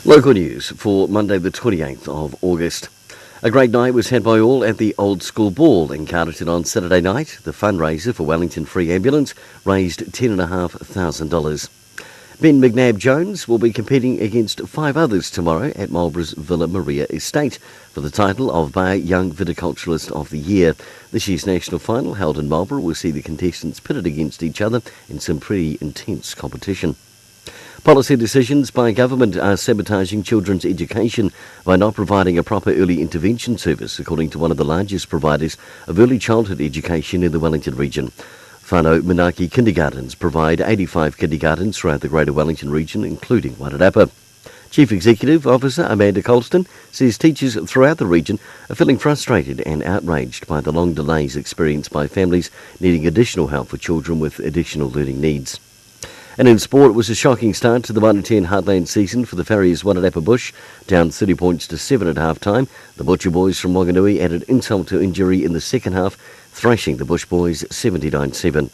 Local news for Monday the 28th of August. A great night was had by all at the Old School Ball in Carterton on Saturday night. The fundraiser for Wellington Free Ambulance raised $10,500. Ben McNabb Jones will be competing against 5 others tomorrow at Marlborough's Villa Maria Estate for the title of Bay Young Viticulturist of the Year. This year's national final, held in Marlborough, will see the contestants pitted against each other in some pretty intense competition. Policy decisions by government are sabotaging children's education by not providing a proper early intervention service, according to one of the largest providers of early childhood education in the Wellington region. Whānau Manaki kindergartens provide 85 kindergartens throughout the Greater Wellington region, including Wairarapa. Chief Executive Officer Amanda Colston says teachers throughout the region are feeling frustrated and outraged by the long delays experienced by families needing additional help for children with additional learning needs. And in sport, it was a shocking start to the 1-10 Heartland season for the Farriers Wairarapa Bush, down 30 points to 7 at half-time. The Butcher Boys from Wanganui added insult to injury in the second half, thrashing the Bush Boys 79-7.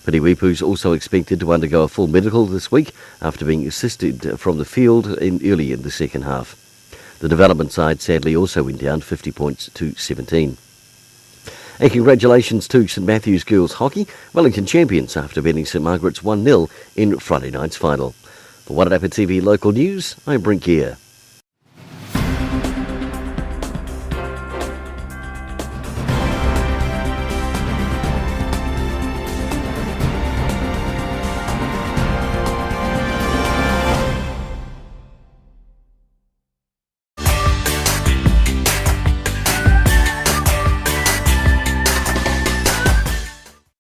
Piriwipus also expected to undergo a full medical this week after being assisted from the field early in the second half. The development side sadly also went down 50 points to 17. And congratulations to St Matthew's Girls Hockey, Wellington champions after beating St Margaret's 1-0 in Friday night's final. For Wairarapa TV Local News, I'm Brent Gare.